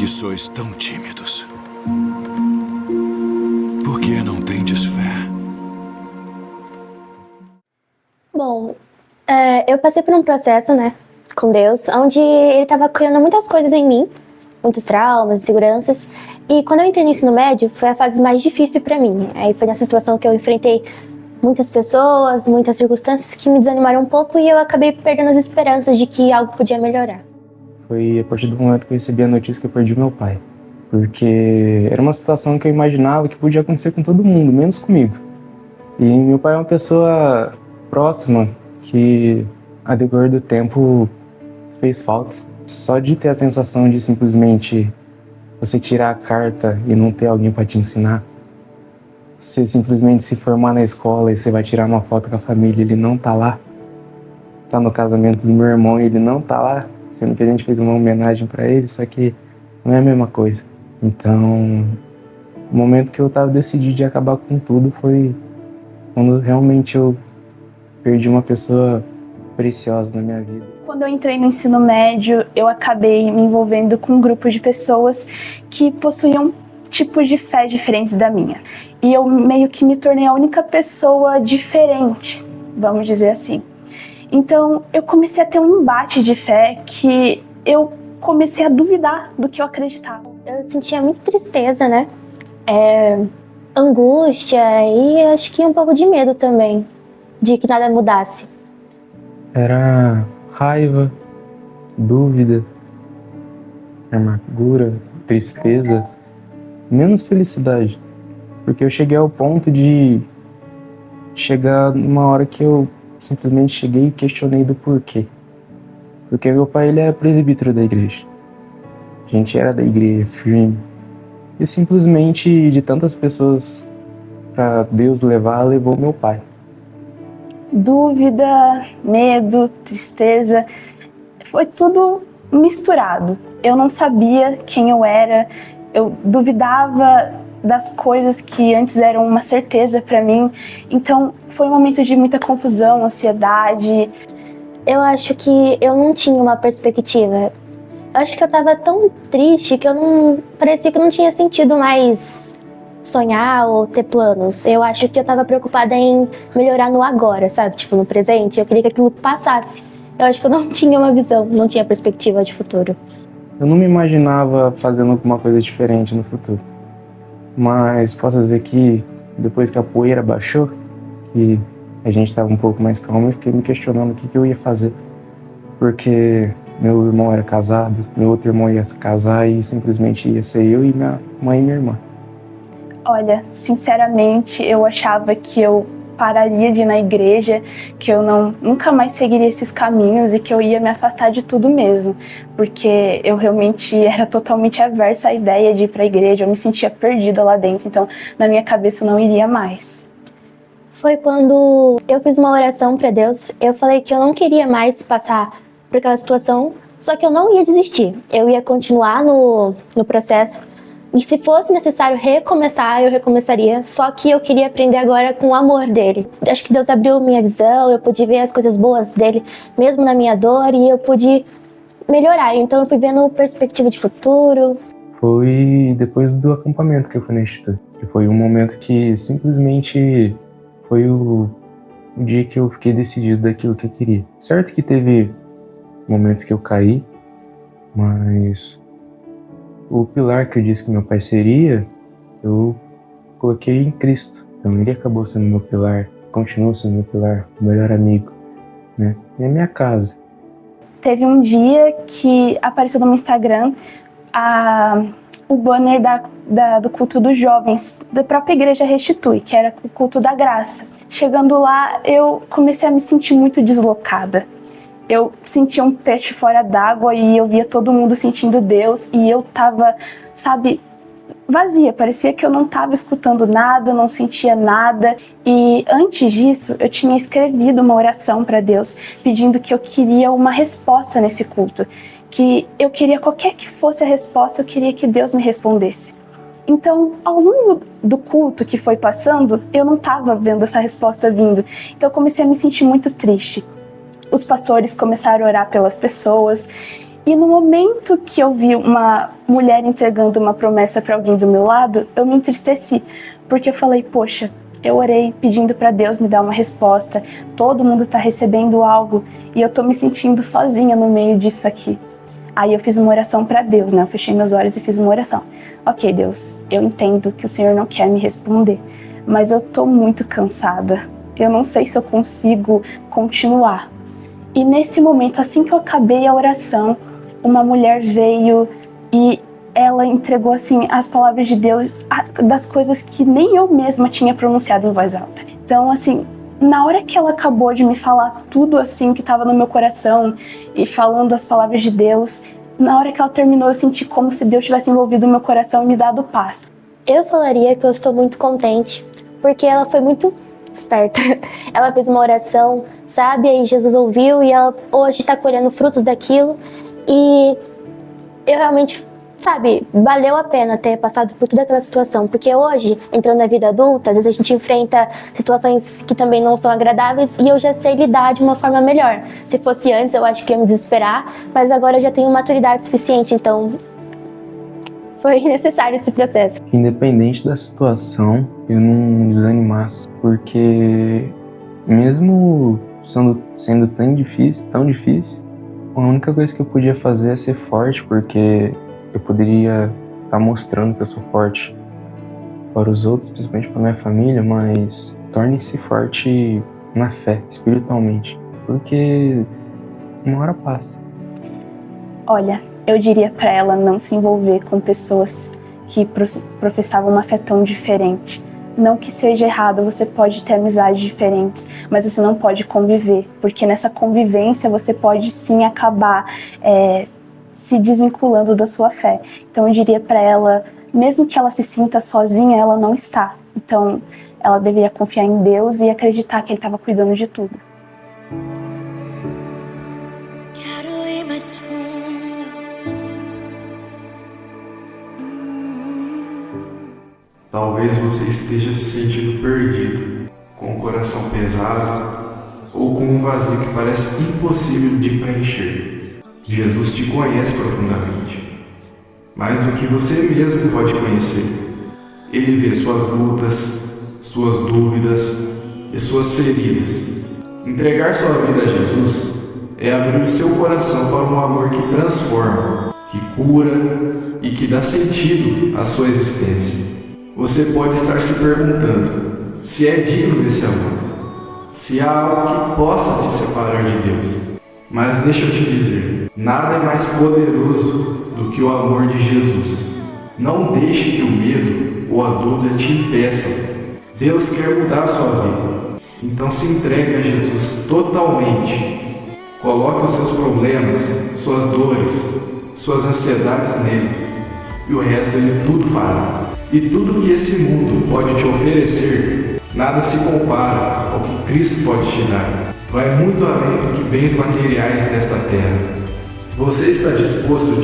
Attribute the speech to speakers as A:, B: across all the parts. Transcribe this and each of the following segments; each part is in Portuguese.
A: que sois tão tímidos? Por que não tendes fé?
B: Bom, eu passei por um processo, né, com Deus, onde Ele estava criando muitas coisas em mim, muitos traumas, inseguranças, e quando eu entrei no ensino médio, foi a fase mais difícil para mim. Aí foi nessa situação que eu enfrentei muitas pessoas, muitas circunstâncias que me desanimaram um pouco e eu acabei perdendo as esperanças de que algo podia melhorar.
C: Foi a partir do momento que eu recebi a notícia que eu perdi meu pai, porque era uma situação que eu imaginava que podia acontecer com todo mundo, menos comigo. E meu pai é uma pessoa próxima que, a decorrer do tempo, fez falta. Só de ter a sensação de simplesmente você tirar a carta e não ter alguém para te ensinar, você simplesmente se formar na escola e você vai tirar uma foto com a família e ele não tá lá, tá no casamento do meu irmão e ele não tá lá, sendo que a gente fez uma homenagem para ele, só que não é a mesma coisa. Então, o momento que eu tava decidido de acabar com tudo foi quando realmente eu perdi uma pessoa preciosa na minha vida.
D: Quando eu entrei no ensino médio, eu acabei me envolvendo com um grupo de pessoas que possuíam tipos de fé diferentes da minha. E eu meio que me tornei a única pessoa diferente, vamos dizer assim. Então, eu comecei a ter um embate de fé que eu comecei a duvidar do que eu acreditava.
B: Eu sentia muita tristeza, né? Angústia e acho que um pouco de medo também, de que nada mudasse.
C: Era raiva, dúvida, amargura, tristeza, menos felicidade. Porque eu cheguei ao ponto de chegar numa hora que eu simplesmente cheguei e questionei do porquê. Porque meu pai, ele era presbítero da igreja. A gente era da igreja, firme. E simplesmente, de tantas pessoas para Deus levar, levou meu pai.
D: Dúvida, medo, tristeza, foi tudo misturado. Eu não sabia quem eu era, eu duvidava das coisas que antes eram uma certeza para mim. Então foi um momento de muita confusão, ansiedade.
B: Eu acho que eu não tinha uma perspectiva. Eu acho que eu tava tão triste que parecia que eu não tinha sentido mais sonhar ou ter planos. Eu acho que eu tava preocupada em melhorar no agora, sabe? Tipo, no presente. Eu queria que aquilo passasse. Eu acho que eu não tinha uma visão, não tinha perspectiva de futuro.
C: Eu não me imaginava fazendo alguma coisa diferente no futuro. Mas posso dizer que depois que a poeira baixou, que a gente estava um pouco mais calmo, eu fiquei me questionando o que eu ia fazer. Porque meu irmão era casado, meu outro irmão ia se casar e simplesmente ia ser eu e minha mãe e minha irmã.
D: Olha, sinceramente, eu achava que eu pararia de ir na igreja, que eu nunca mais seguiria esses caminhos e que eu ia me afastar de tudo mesmo, porque eu realmente era totalmente aversa à ideia de ir para a igreja, eu me sentia perdida lá dentro, então na minha cabeça eu não iria mais.
B: Foi quando eu fiz uma oração para Deus, eu falei que eu não queria mais passar por aquela situação, só que eu não ia desistir, eu ia continuar no processo. E se fosse necessário recomeçar, eu recomeçaria. Só que eu queria aprender agora com o amor dele. Acho que Deus abriu minha visão, eu pude ver as coisas boas dele, mesmo na minha dor, e eu pude melhorar. Então eu fui vendo perspectiva de futuro.
C: Foi depois do acampamento que eu fui na Instituto. Que foi um momento que simplesmente foi o dia que eu fiquei decidido daquilo que eu queria. Certo que teve momentos que eu caí, mas o pilar que eu disse que meu pai seria, eu coloquei em Cristo. Então ele acabou sendo meu pilar, continua sendo meu pilar, meu melhor amigo, né? E a minha casa.
D: Teve um dia que apareceu no meu Instagram o banner do culto dos jovens, da própria igreja Restitui, que era o culto da graça. Chegando lá, eu comecei a me sentir muito deslocada. Eu sentia um peixe fora d'água e eu via todo mundo sentindo Deus e eu tava, sabe, vazia. Parecia que eu não tava escutando nada, não sentia nada. E antes disso, eu tinha escrevido uma oração para Deus, pedindo que eu queria uma resposta nesse culto. Que eu queria, qualquer que fosse a resposta, eu queria que Deus me respondesse. Então, ao longo do culto que foi passando, eu não estava vendo essa resposta vindo. Então, eu comecei a me sentir muito triste. Os pastores começaram a orar pelas pessoas E no momento que eu vi uma mulher entregando uma promessa para alguém do meu lado, eu me entristeci, porque eu falei, poxa, eu orei pedindo para Deus me dar uma resposta, todo mundo está recebendo algo e eu estou me sentindo sozinha no meio disso aqui. Aí eu fiz uma oração para Deus, né? Eu fechei meus olhos e fiz uma oração. Ok, Deus, eu entendo que o Senhor não quer me responder, mas eu estou muito cansada. Eu não sei se eu consigo continuar. E nesse momento, assim que eu acabei a oração, uma mulher veio e ela entregou assim as palavras de Deus, das coisas que nem eu mesma tinha pronunciado em voz alta. Então, assim, na hora que ela acabou de me falar tudo assim que estava no meu coração e falando as palavras de Deus, na hora que ela terminou, eu senti como se Deus tivesse envolvido o meu coração e me dado paz.
B: Eu falaria que eu estou muito contente, porque ela foi muito esperta. Ela fez uma oração, sabe? Aí Jesus ouviu e ela hoje está colhendo frutos daquilo. E eu realmente, sabe, valeu a pena ter passado por toda aquela situação, porque hoje, entrando na vida adulta, às vezes a gente enfrenta situações que também não são agradáveis e eu já sei lidar de uma forma melhor. Se fosse antes, eu acho que ia me desesperar, mas agora eu já tenho maturidade suficiente, então foi necessário esse processo.
C: Independente da situação, eu não desanimasse, porque mesmo sendo tão difícil, a única coisa que eu podia fazer é ser forte, porque eu poderia estar mostrando que eu sou forte para os outros, principalmente para minha família, mas torne-se forte na fé, espiritualmente, porque uma hora passa.
D: Olha, eu diria para ela não se envolver com pessoas que professavam uma fé tão diferente. Não que seja errado, você pode ter amizades diferentes, mas você não pode conviver, porque nessa convivência você pode sim acabar se desvinculando da sua fé. Então eu diria para ela, mesmo que ela se sinta sozinha, ela não está. Então ela deveria confiar em Deus e acreditar que Ele estava cuidando de tudo.
E: Quero ir mais fundo.
A: Talvez você esteja se sentindo perdido, com o coração pesado ou com um vazio que parece impossível de preencher. Jesus te conhece profundamente, mais do que você mesmo pode conhecer. Ele vê suas lutas, suas dúvidas e suas feridas. Entregar sua vida a Jesus é abrir o seu coração para um amor que transforma, que cura e que dá sentido à sua existência. Você pode estar se perguntando se é digno desse amor, se há algo que possa te separar de Deus. Mas deixa eu te dizer, nada é mais poderoso do que o amor de Jesus. Não deixe que o medo ou a dúvida te impeçam. Deus quer mudar a sua vida. Então se entregue a Jesus totalmente. Coloque os seus problemas, suas dores, suas ansiedades nele. E o resto Ele tudo fará. E tudo que esse mundo pode te oferecer, nada se compara ao que Cristo pode te dar. Vai muito além do que bens materiais desta terra. Você está disposto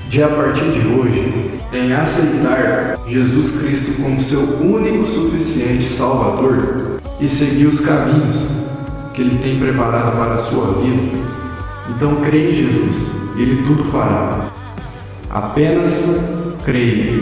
A: de a partir de hoje, em aceitar Jesus Cristo como seu único suficiente Salvador e seguir os caminhos que Ele tem preparado para a sua vida? Então creia em Jesus, Ele tudo fará. Apenas creia.